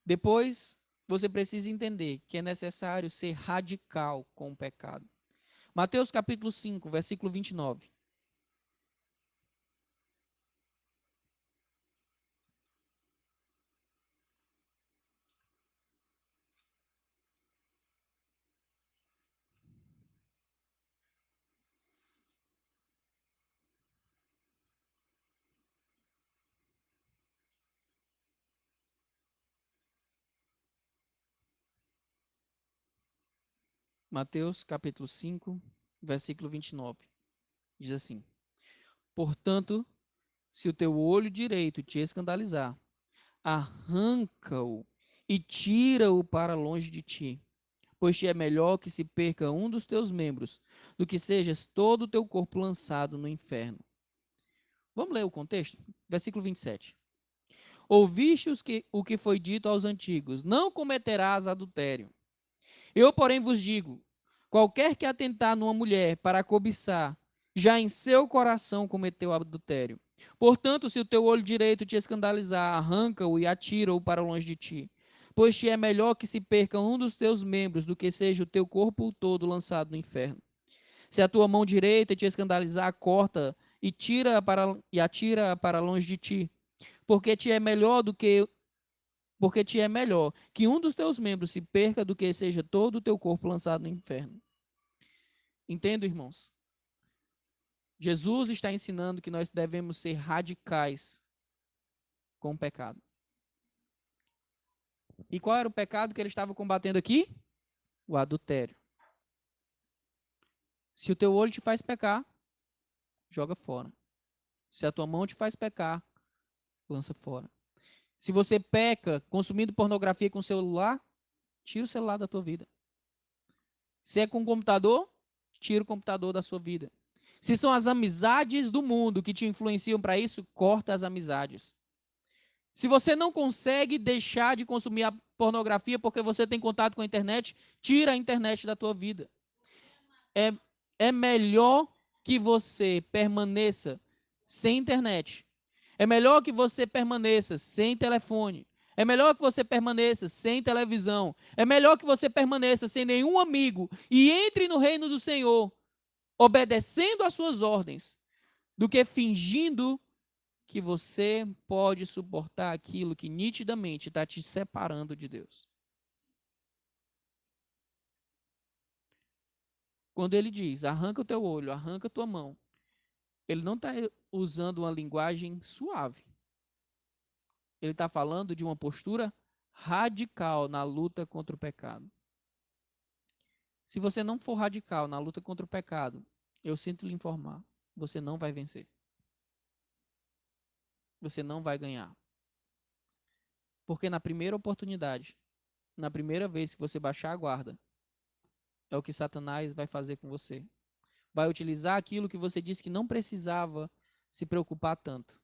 Depois, você precisa entender que é necessário ser radical com o pecado. Mateus capítulo 5, versículo 29. Mateus capítulo 5, versículo 29. Diz assim: Portanto, se o teu olho direito te escandalizar, arranca-o e tira-o para longe de ti, pois te é melhor que se perca um dos teus membros, do que sejas todo o teu corpo lançado no inferno. Vamos ler o contexto? Versículo 27. Ouviste o que foi dito aos antigos, não cometerás adultério. Eu, porém, vos digo, qualquer que atentar numa mulher para cobiçar, já em seu coração cometeu adultério. Portanto, se o teu olho direito te escandalizar, arranca-o e atira-o para longe de ti. Pois te é melhor que se perca um dos teus membros do que seja o teu corpo todo lançado no inferno. Se a tua mão direita te escandalizar, corta e atira para longe de ti. Porque te é melhor que um dos teus membros se perca do que seja todo o teu corpo lançado no inferno. Entendo, irmãos? Jesus está ensinando que nós devemos ser radicais com o pecado. E qual era o pecado que ele estava combatendo aqui? O adultério. Se o teu olho te faz pecar, joga fora. Se a tua mão te faz pecar, lança fora. Se você peca consumindo pornografia com o celular, tira o celular da tua vida. Se é com o computador, tira o computador da sua vida. Se são as amizades do mundo que te influenciam para isso, corta as amizades. Se você não consegue deixar de consumir a pornografia porque você tem contato com a internet, tira a internet da tua vida. É, é melhor que você permaneça sem internet. É melhor que você permaneça sem telefone. É melhor que você permaneça sem televisão. É melhor que você permaneça sem nenhum amigo e entre no reino do Senhor, obedecendo às suas ordens, do que fingindo que você pode suportar aquilo que nitidamente está te separando de Deus. Quando ele diz, arranca o teu olho, arranca a tua mão, ele não está usando uma linguagem suave. Ele está falando de uma postura radical na luta contra o pecado. Se você não for radical na luta contra o pecado, eu sinto lhe informar, você não vai vencer. Você não vai ganhar. Porque na primeira oportunidade, na primeira vez que você baixar a guarda, é o que Satanás vai fazer com você. Vai utilizar aquilo que você disse que não precisava se preocupar tanto.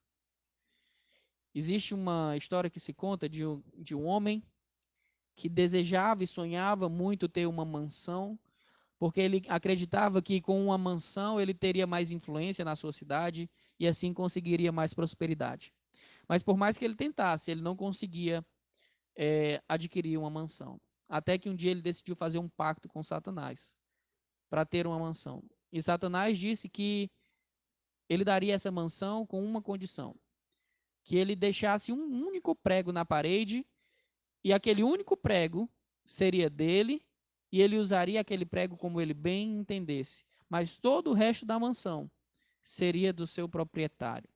Existe uma história que se conta de um homem que desejava e sonhava muito ter uma mansão, porque ele acreditava que com uma mansão ele teria mais influência na sua cidade e assim conseguiria mais prosperidade. Mas por mais que ele tentasse, ele não conseguia adquirir uma mansão. Até que um dia ele decidiu fazer um pacto com Satanás para ter uma mansão. E Satanás disse que ele daria essa mansão com uma condição: que ele deixasse um único prego na parede, e aquele único prego seria dele, e ele usaria aquele prego como ele bem entendesse. Mas todo o resto da mansão seria do seu proprietário.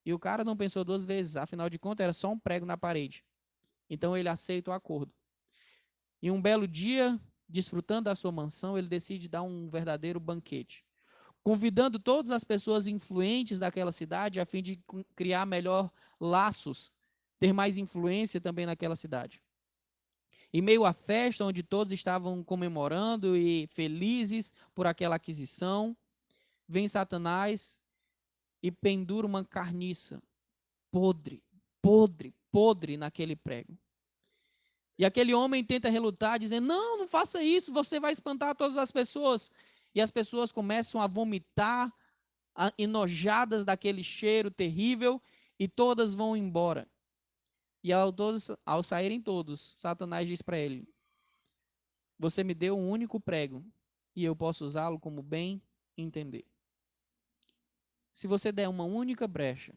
E o cara não pensou duas vezes, afinal de contas era só um prego na parede. Então ele aceita o acordo. E um belo dia, desfrutando da sua mansão, ele decide dar um verdadeiro banquete, convidando todas as pessoas influentes daquela cidade a fim de criar melhor laços, ter mais influência também naquela cidade. Em meio à festa, onde todos estavam comemorando e felizes por aquela aquisição, vem Satanás e pendura uma carniça podre, podre, podre naquele prego. E aquele homem tenta relutar, dizendo: não, não faça isso, você vai espantar todas as pessoas. E as pessoas começam a vomitar, enojadas daquele cheiro terrível, e todas vão embora. E ao saírem todos, Satanás diz para ele: você me deu um único prego, e eu posso usá-lo como bem entender. Se você der uma única brecha,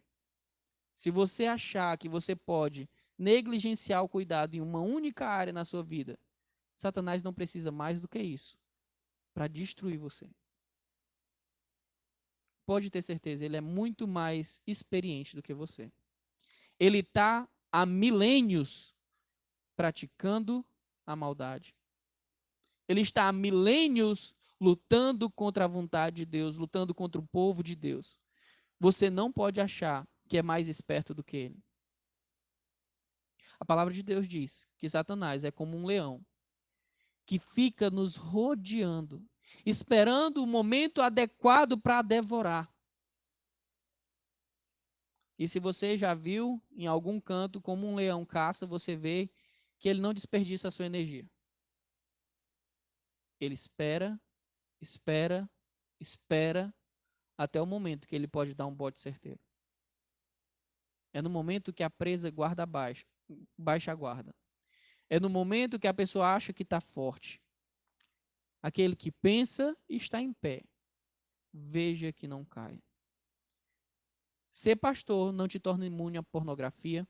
se você achar que você pode negligenciar o cuidado em uma única área na sua vida, Satanás não precisa mais do que isso para destruir você. Pode ter certeza, ele é muito mais experiente do que você. Ele está há milênios praticando a maldade. Ele está há milênios lutando contra a vontade de Deus, lutando contra o povo de Deus. Você não pode achar que é mais esperto do que ele. A palavra de Deus diz que Satanás é como um leão que fica nos rodeando, esperando o momento adequado para devorar. E se você já viu em algum canto como um leão caça, você vê que ele não desperdiça a sua energia. Ele espera, espera, espera, até o momento que ele pode dar um bote certeiro. É no momento que a presa guarda baixa a guarda. É no momento que a pessoa acha que está forte. Aquele que pensa está em pé. Veja que não cai. Ser pastor não te torna imune à pornografia.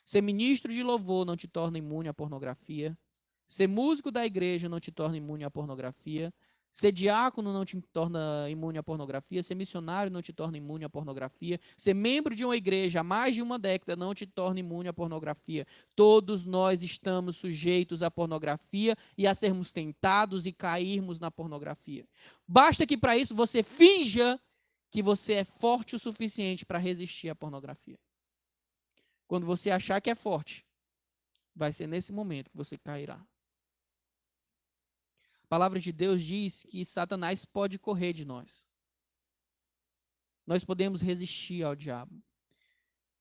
Ser ministro de louvor não te torna imune à pornografia. Ser músico da igreja não te torna imune à pornografia. Ser diácono não te torna imune à pornografia. Ser missionário não te torna imune à pornografia. Ser membro de uma igreja há mais de uma década não te torna imune à pornografia. Todos nós estamos sujeitos à pornografia e a sermos tentados e cairmos na pornografia. Basta que para isso você finja que você é forte o suficiente para resistir à pornografia. Quando você achar que é forte, vai ser nesse momento que você cairá. A palavra de Deus diz que Satanás pode correr de nós. Nós podemos resistir ao diabo.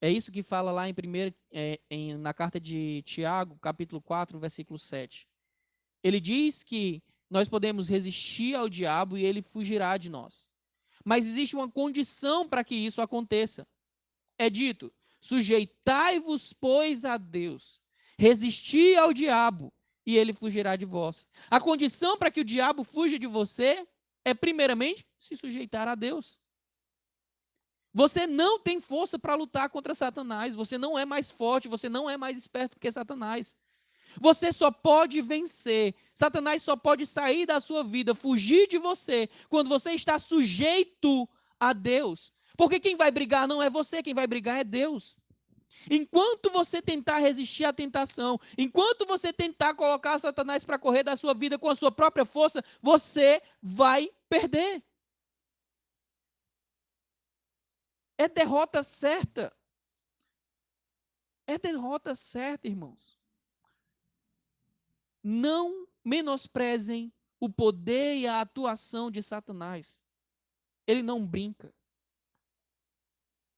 É isso que fala lá na carta de Tiago, capítulo 4, versículo 7. Ele diz que nós podemos resistir ao diabo e ele fugirá de nós. Mas existe uma condição para que isso aconteça. É dito: sujeitai-vos, pois, a Deus, resisti ao diabo, e ele fugirá de vós. A condição para que o diabo fuja de você é, primeiramente, se sujeitar a Deus. Você não tem força para lutar contra Satanás, você não é mais forte, você não é mais esperto que Satanás. Você só pode vencer, Satanás só pode sair da sua vida, fugir de você, quando você está sujeito a Deus. Porque quem vai brigar não é você, quem vai brigar é Deus. Enquanto você tentar resistir à tentação, enquanto você tentar colocar Satanás para correr da sua vida com a sua própria força, você vai perder. É derrota certa. É derrota certa, irmãos. Não menosprezem o poder e a atuação de Satanás. Ele não brinca.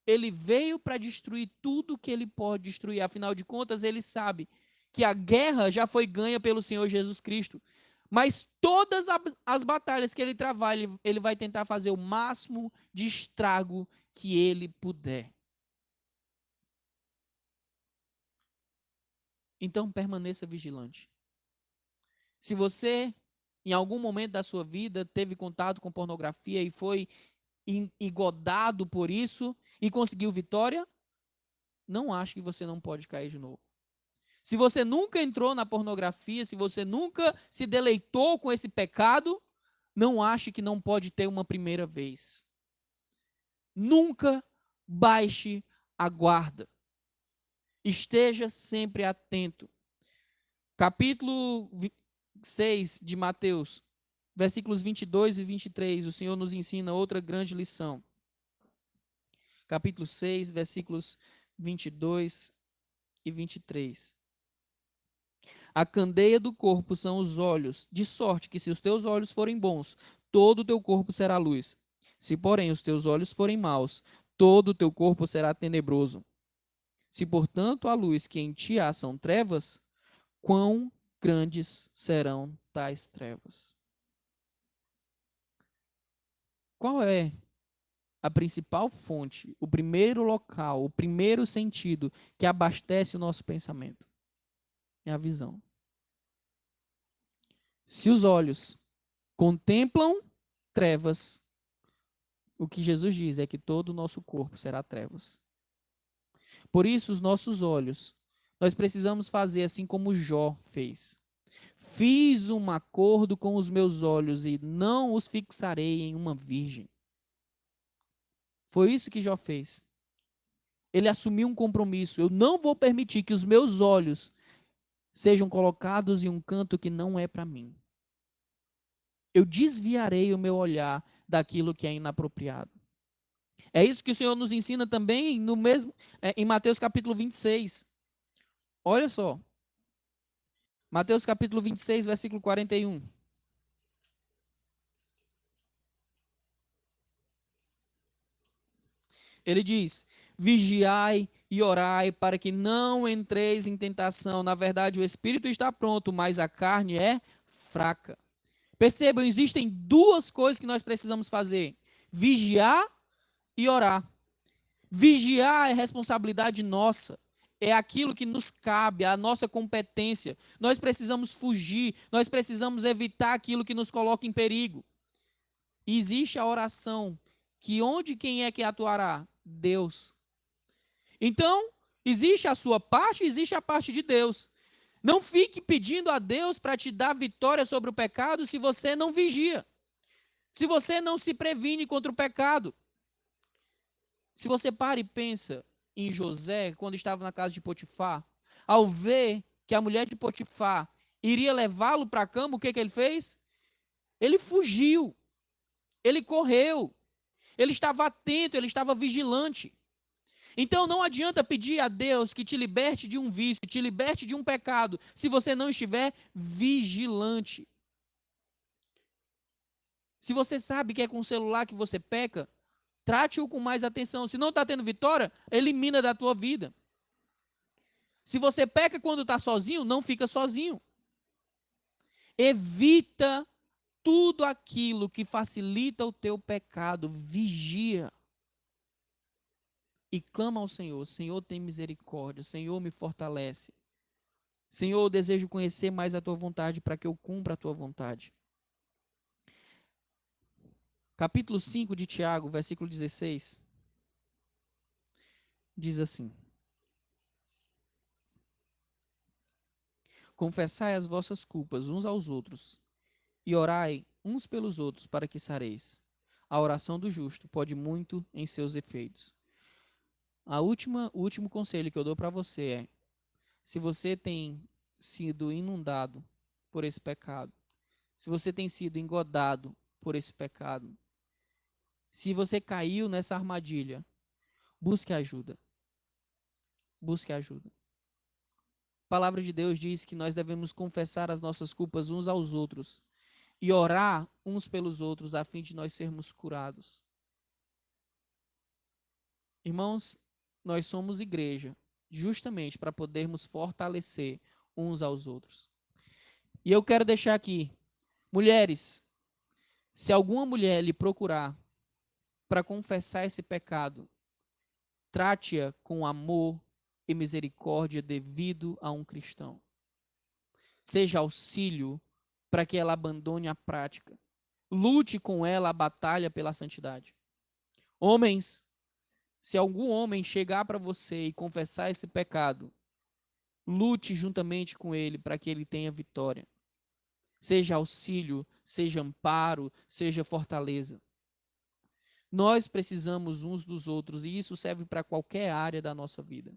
Ele veio para destruir tudo que ele pode destruir. Afinal de contas, ele sabe que a guerra já foi ganha pelo Senhor Jesus Cristo. Mas todas as batalhas que ele travar, ele vai tentar fazer o máximo de estrago que ele puder. Então permaneça vigilante. Se você, em algum momento da sua vida, teve contato com pornografia e foi engodado por isso e conseguiu vitória, não ache que você não pode cair de novo. Se você nunca entrou na pornografia, se você nunca se deleitou com esse pecado, não ache que não pode ter uma primeira vez. Nunca baixe a guarda. Esteja sempre atento. Capítulo 6 de Mateus, versículos 22 e 23, o Senhor nos ensina outra grande lição. Capítulo 6, versículos 22 e 23. A candeia do corpo são os olhos, de sorte que se os teus olhos forem bons, todo o teu corpo será luz. Se, porém, os teus olhos forem maus, todo o teu corpo será tenebroso. Se, portanto, a luz que em ti há são trevas, quão grandes serão tais trevas? Qual é a principal fonte, o primeiro local, o primeiro sentido que abastece o nosso pensamento? É a visão. Se os olhos contemplam trevas, o que Jesus diz é que todo o nosso corpo será trevas. Por isso, os nossos olhos, nós precisamos fazer assim como Jó fez. Fiz um acordo com os meus olhos e não os fixarei em uma virgem. Foi isso que Jó fez. Ele assumiu um compromisso. Eu não vou permitir que os meus olhos sejam colocados em um canto que não é para mim. Eu desviarei o meu olhar daquilo que é inapropriado. É isso que o Senhor nos ensina também no mesmo, em Mateus capítulo 26. Olha só. Mateus capítulo 26, versículo 41. Ele diz: vigiai e orai para que não entreis em tentação. Na verdade, o espírito está pronto, mas a carne é fraca. Percebam, existem duas coisas que nós precisamos fazer: vigiar e orar. Vigiar é responsabilidade nossa. É aquilo que nos cabe, a nossa competência. Nós precisamos fugir, nós precisamos evitar aquilo que nos coloca em perigo. E existe a oração, que onde quem é que atuará? Deus. Então, existe a sua parte, existe a parte de Deus. Não fique pedindo a Deus para te dar vitória sobre o pecado se você não vigia. Se você não se previne contra o pecado. Se você para e pensa em José, quando estava na casa de Potifar, ao ver que a mulher de Potifar iria levá-lo para a cama, o que ele fez? Ele fugiu, ele correu, ele estava atento, ele estava vigilante. Então não adianta pedir a Deus que te liberte de um vício, que te liberte de um pecado, se você não estiver vigilante. Se você sabe que é com o celular que você peca, trate-o com mais atenção. Se não está tendo vitória, elimina da tua vida. Se você peca quando está sozinho, não fica sozinho. Evita tudo aquilo que facilita o teu pecado. Vigia. E clama ao Senhor. Senhor, tem misericórdia. Senhor, me fortalece. Senhor, eu desejo conhecer mais a tua vontade para que eu cumpra a tua vontade. Capítulo 5 de Tiago, versículo 16. Diz assim: confessai as vossas culpas uns aos outros e orai uns pelos outros para que sareis. A oração do justo pode muito em seus efeitos. O último conselho que eu dou para você é: se você tem sido inundado por esse pecado, se você tem sido engodado por esse pecado, se você caiu nessa armadilha, busque ajuda. Busque ajuda. A palavra de Deus diz que nós devemos confessar as nossas culpas uns aos outros e orar uns pelos outros a fim de nós sermos curados. Irmãos, nós somos igreja justamente para podermos fortalecer uns aos outros. E eu quero deixar aqui, mulheres, se alguma mulher lhe procurar para confessar esse pecado, trate-a com amor e misericórdia devido a um cristão. Seja auxílio para que ela abandone a prática. Lute com ela a batalha pela santidade. Homens, se algum homem chegar para você e confessar esse pecado, lute juntamente com ele para que ele tenha vitória. Seja auxílio, seja amparo, seja fortaleza. Nós precisamos uns dos outros e isso serve para qualquer área da nossa vida.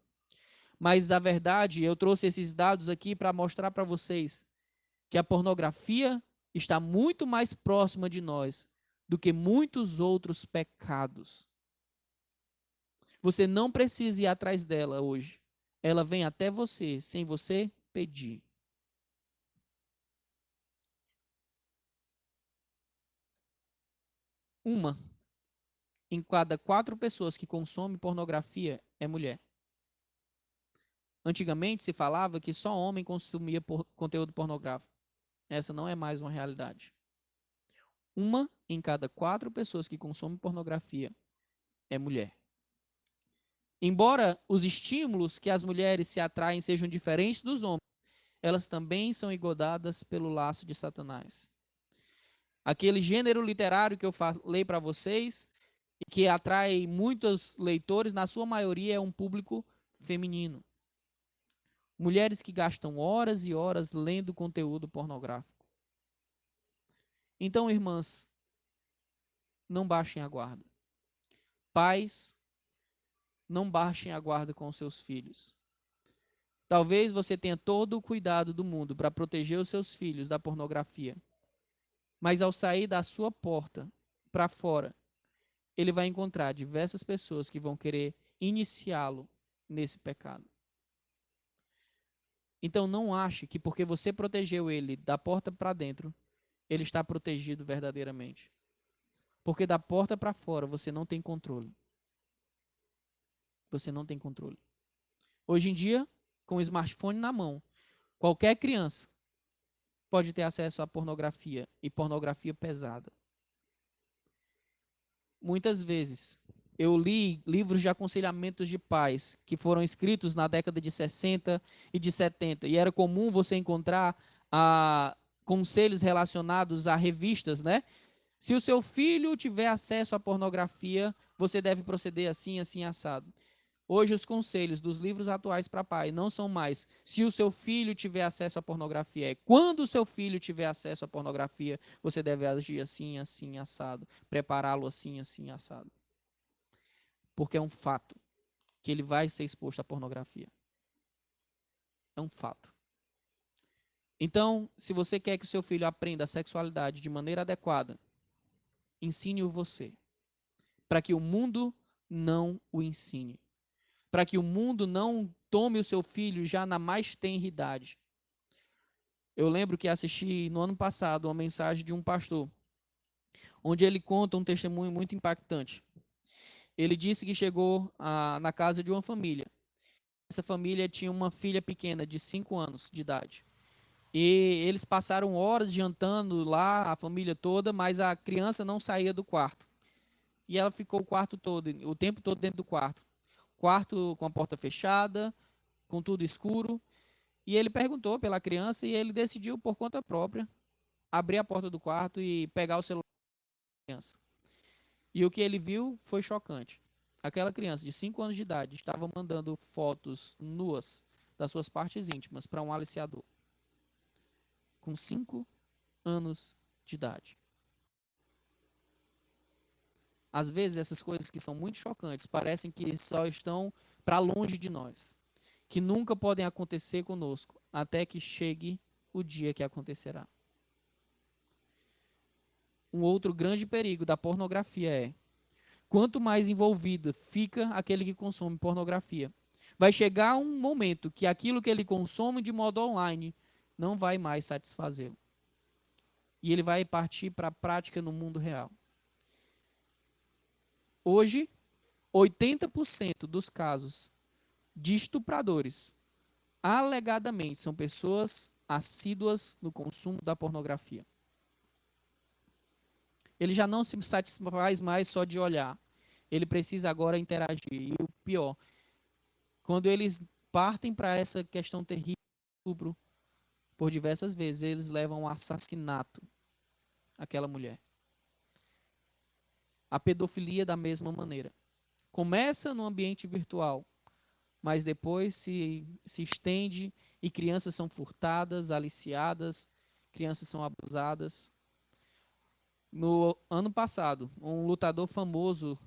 Mas a verdade, eu trouxe esses dados aqui para mostrar para vocês que a pornografia está muito mais próxima de nós do que muitos outros pecados. Você não precisa ir atrás dela hoje. Ela vem até você sem você pedir. Uma em cada 4 pessoas que consomem pornografia é mulher. Antigamente se falava que só homem consumia conteúdo pornográfico. Essa não é mais uma realidade. Uma em cada 4 pessoas que consomem pornografia é mulher. Embora os estímulos que as mulheres se atraem sejam diferentes dos homens, elas também são engodadas pelo laço de Satanás. Aquele gênero literário que eu falei para vocês, e que atrai muitos leitores, na sua maioria é um público feminino. Mulheres que gastam horas e horas lendo conteúdo pornográfico. Então, irmãs, não baixem a guarda. Pais, não baixem a guarda com seus filhos. Talvez você tenha todo o cuidado do mundo para proteger os seus filhos da pornografia. Mas ao sair da sua porta para fora, ele vai encontrar diversas pessoas que vão querer iniciá-lo nesse pecado. Então não ache que porque você protegeu ele da porta para dentro, ele está protegido verdadeiramente. Porque da porta para fora você não tem controle. Você não tem controle. Hoje em dia, com o smartphone na mão, qualquer criança pode ter acesso à pornografia e pornografia pesada. Muitas vezes eu li livros de aconselhamentos de pais que foram escritos na década de 60 e de 70 e era comum você encontrar conselhos relacionados a revistas, né? Se o seu filho tiver acesso à pornografia, você deve proceder assim, assim, assado. Hoje os conselhos dos livros atuais para pai não são mais se o seu filho tiver acesso à pornografia, é quando o seu filho tiver acesso à pornografia, você deve agir assim, assim, assado, prepará-lo assim, assim, assado. Porque é um fato que ele vai ser exposto à pornografia. É um fato. Então, se você quer que o seu filho aprenda a sexualidade de maneira adequada, ensine-o você, para que o mundo não o ensine. Para que o mundo não tome o seu filho já na mais tenra idade. Eu lembro que assisti no ano passado uma mensagem de um pastor, onde ele conta um testemunho muito impactante. Ele disse que chegou na casa de uma família. Essa família tinha uma filha pequena, de 5 anos de idade. E eles passaram horas jantando lá, a família toda, mas a criança não saía do quarto. E ela ficou o tempo todo dentro do quarto. Quarto com a porta fechada, com tudo escuro. E ele perguntou pela criança e ele decidiu por conta própria abrir a porta do quarto e pegar o celular da criança. E o que ele viu foi chocante. Aquela criança de 5 anos de idade estava mandando fotos nuas das suas partes íntimas para um aliciador. Com 5 anos de idade. Às vezes essas coisas que são muito chocantes parecem que só estão para longe de nós, que nunca podem acontecer conosco, até que chegue o dia que acontecerá. Um outro grande perigo da pornografia é: quanto mais envolvido fica aquele que consome pornografia, vai chegar um momento que aquilo que ele consome de modo online não vai mais satisfazê-lo. E ele vai partir para a prática no mundo real. Hoje, 80% dos casos de estupradores, alegadamente, são pessoas assíduas no consumo da pornografia. Ele já não se satisfaz mais só de olhar. Ele precisa agora interagir. E o pior, quando eles partem para essa questão terrível do estupro, por diversas vezes, eles levam ao assassinato aquela mulher. A pedofilia da mesma maneira. Começa no ambiente virtual, mas depois se estende e crianças são furtadas, aliciadas, crianças são abusadas. No ano passado, um lutador famoso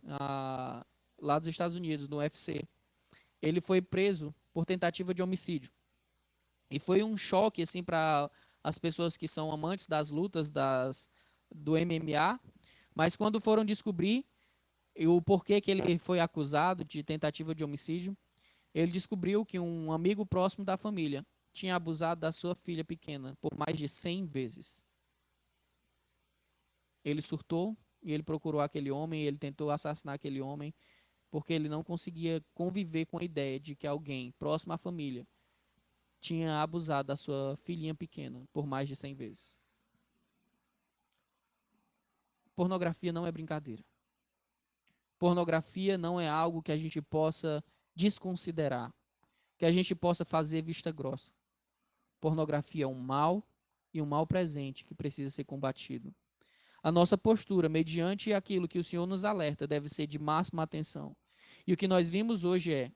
lá dos Estados Unidos, no UFC, ele foi preso por tentativa de homicídio. E foi um choque assim para as pessoas que são amantes das lutas do MMA, mas quando foram descobrir o porquê que ele foi acusado de tentativa de homicídio, ele descobriu que um amigo próximo da família tinha abusado da sua filha pequena por mais de 100 vezes. Ele surtou e ele procurou aquele homem, ele tentou assassinar aquele homem, porque ele não conseguia conviver com a ideia de que alguém próximo à família tinha abusado da sua filhinha pequena por mais de 100 vezes. Pornografia não é brincadeira. Pornografia não é algo que a gente possa desconsiderar, que a gente possa fazer vista grossa. Pornografia é um mal e um mal presente que precisa ser combatido. A nossa postura, mediante aquilo que o Senhor nos alerta, deve ser de máxima atenção. E o que nós vimos hoje é: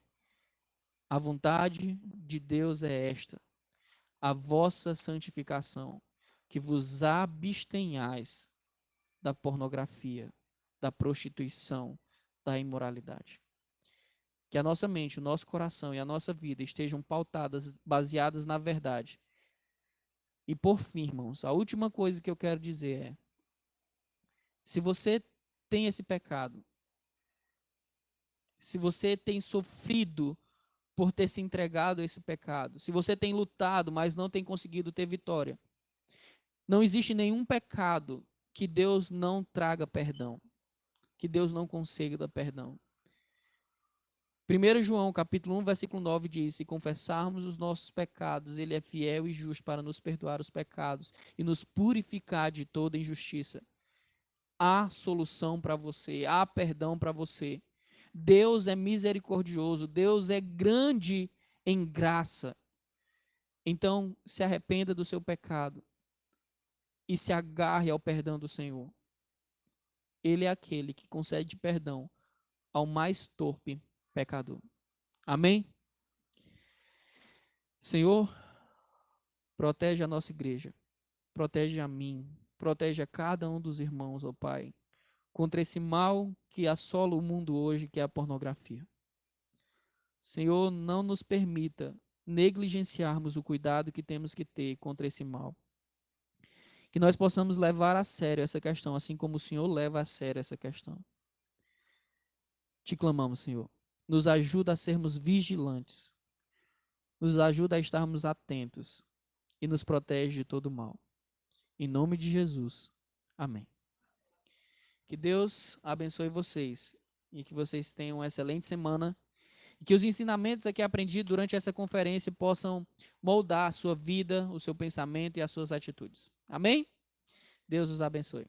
a vontade de Deus é esta, a vossa santificação, que vos abstenhais da pornografia, da prostituição, da imoralidade. Que a nossa mente, o nosso coração e a nossa vida estejam pautadas, baseadas na verdade. E por fim, irmãos, a última coisa que eu quero dizer é: se você tem esse pecado, se você tem sofrido por ter se entregado a esse pecado, se você tem lutado, mas não tem conseguido ter vitória, não existe nenhum pecado que Deus não traga perdão, que Deus não consiga dar perdão. 1 João, capítulo 1, versículo 9 diz: se confessarmos os nossos pecados, ele é fiel e justo para nos perdoar os pecados e nos purificar de toda injustiça. Há solução para você, há perdão para você. Deus é misericordioso, Deus é grande em graça. Então, se arrependa do seu pecado e se agarre ao perdão do Senhor. Ele é aquele que concede perdão ao mais torpe pecador. Amém? Senhor, protege a nossa igreja, protege a mim, protege a cada um dos irmãos, ó Pai, contra esse mal que assola o mundo hoje, que é a pornografia. Senhor, não nos permita negligenciarmos o cuidado que temos que ter contra esse mal. Que nós possamos levar a sério essa questão, assim como o Senhor leva a sério essa questão. Te clamamos, Senhor. Nos ajuda a sermos vigilantes. Nos ajuda a estarmos atentos. E nos protege de todo mal. Em nome de Jesus. Amém. Que Deus abençoe vocês. E que vocês tenham uma excelente semana. E que os ensinamentos aqui aprendidos durante essa conferência possam moldar a sua vida, o seu pensamento e as suas atitudes. Amém? Deus os abençoe.